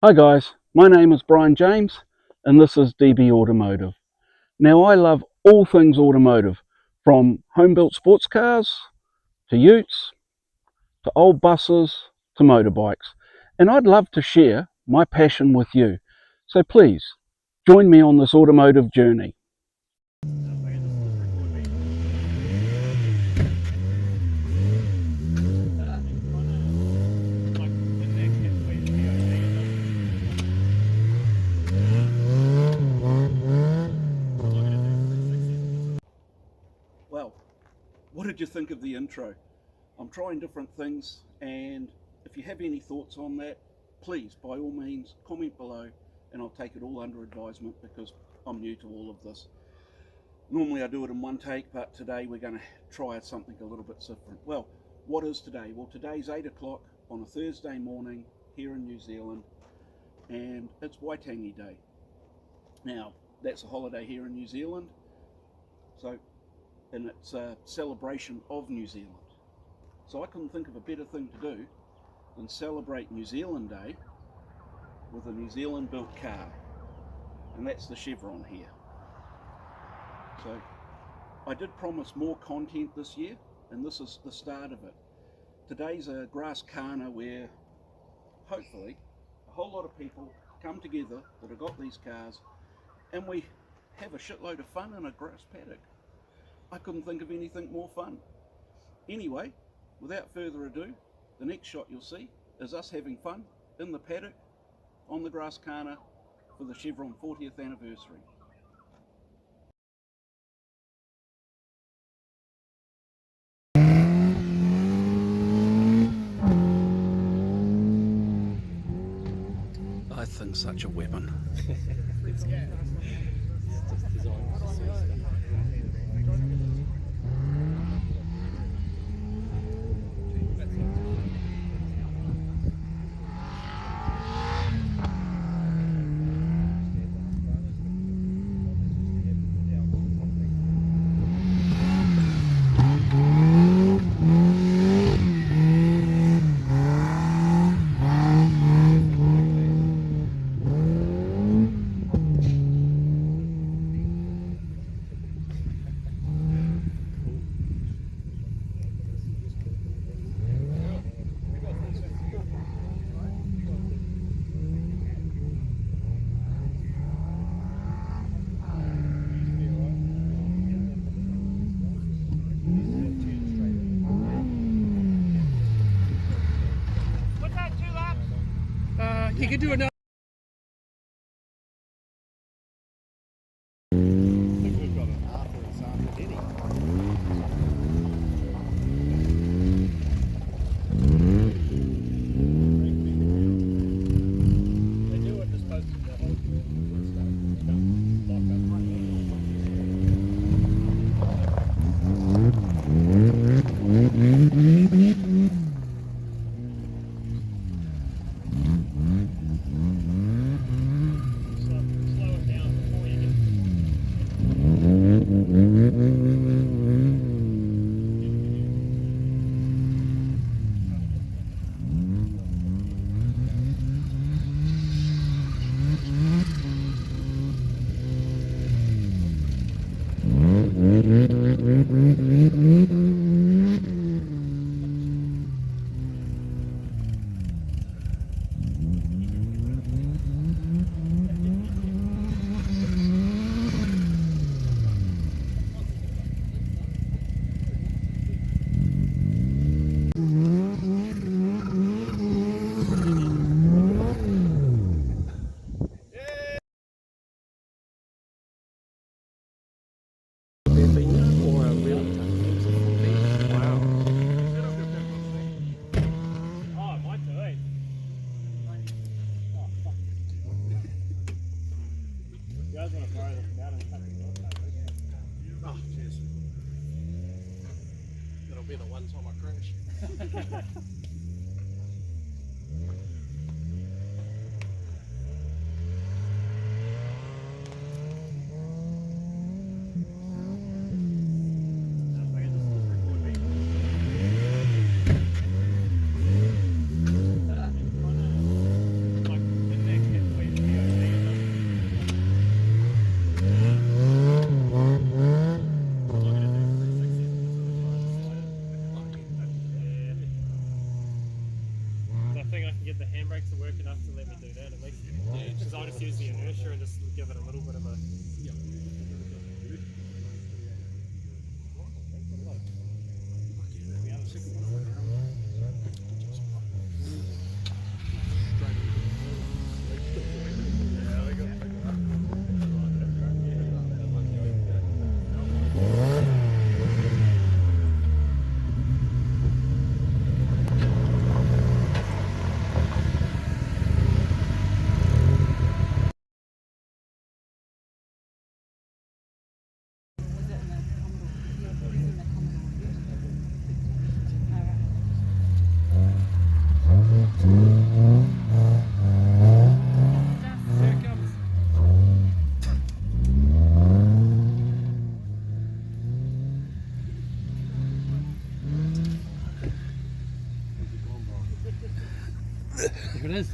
Hi guys, my name is Brian James and this is DB Automotive. Now I love all things automotive, from home-built sports cars to utes to old buses to motorbikes, and I'd love to share my passion with you. So please join me on this automotive journey. Well, what did you think of the intro? I'm trying different things, and if you have any thoughts on that, please, by all means, comment below and I'll take it all under advisement because I'm new to all of this. Normally I do it in one take, but today we're going to try something a little bit different. Well, what is today? Well, today's 8 o'clock on a Thursday morning here in New Zealand, and it's Waitangi Day. Now, that's a holiday here in New Zealand, and it's a celebration of New Zealand. So I couldn't think of a better thing to do than celebrate New Zealand Day with a New Zealand built car, and that's the Chevron here. So I did promise more content this year, and this is the start of it. Today's a Gymkhana where hopefully a whole lot of people come together that have got these cars and we have a shitload of fun in a grass paddock. I couldn't think of anything more fun. Anyway, without further ado, the next shot you'll see is us having fun in the paddock on the Gymkhana for the Chevron 40th anniversary. I think such a weapon. It's just designed to see stuff. You could do another. Oh, cheers. That'll be the one time I crash. Like, because I'll just use the inertia and just give it a little bit of a. There it is.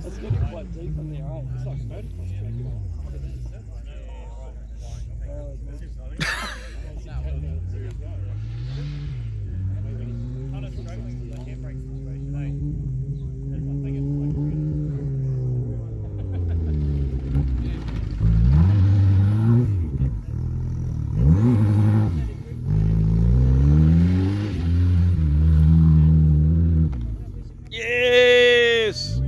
It's getting quite deep in there, right? It's like a motocross track, you know. Yes!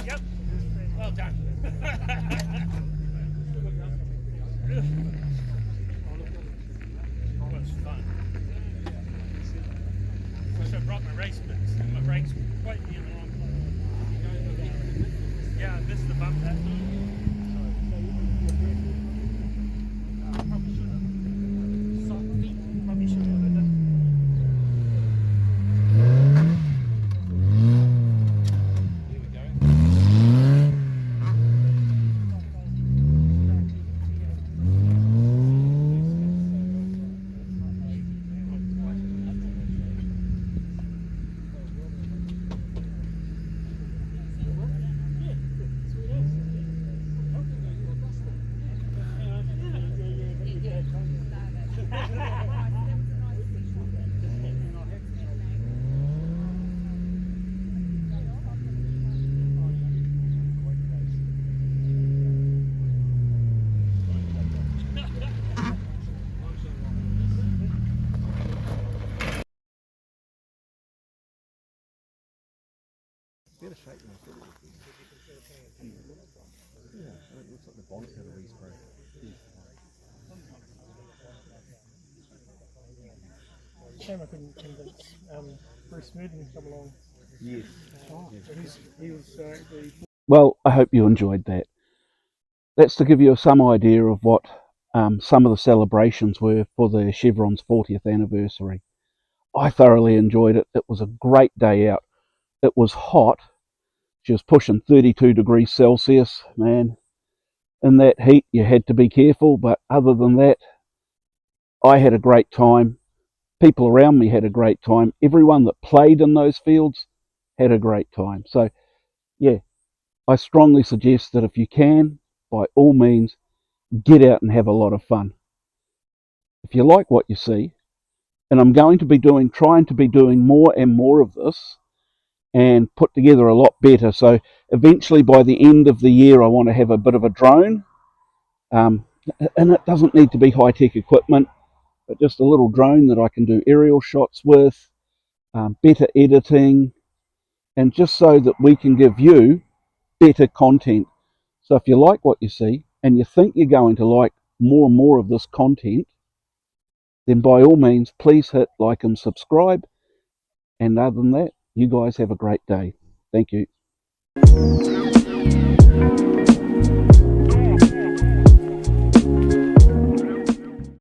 Yep. Well done. Was fun. So I brought my race bits. My brakes quite near the wrong place. Yeah, this is the bump that. Probably should have. Soft feet. Probably should have. shape than I thought it would be. Yeah, it looks like the bonnet had a respray. Shame I couldn't convince Bruce Smoothing to come along. Yes. He was the Well, I hope you enjoyed that. That's to give you some idea of what some of the celebrations were for the Chevron's 40th anniversary. I thoroughly enjoyed it. It was a great day out. It was hot. She was pushing 32 degrees Celsius, man. In that heat, you had to be careful, but other than that, I had a great time. People around me had a great time. Everyone that played in those fields had a great time. So, yeah, I strongly suggest that if you can, by all means, get out and have a lot of fun. If you like what you see, and I'm going to be trying to be doing more and more of this and put together a lot better. So eventually by the end of the year, I want to have a bit of a drone. And it doesn't need to be high-tech equipment, but just a little drone that I can do aerial shots with, better editing, and just so that we can give you better content. So if you like what you see and you think you're going to like more and more of this content, then by all means, please hit like and subscribe. And other than that, you guys have a great day. Thank you.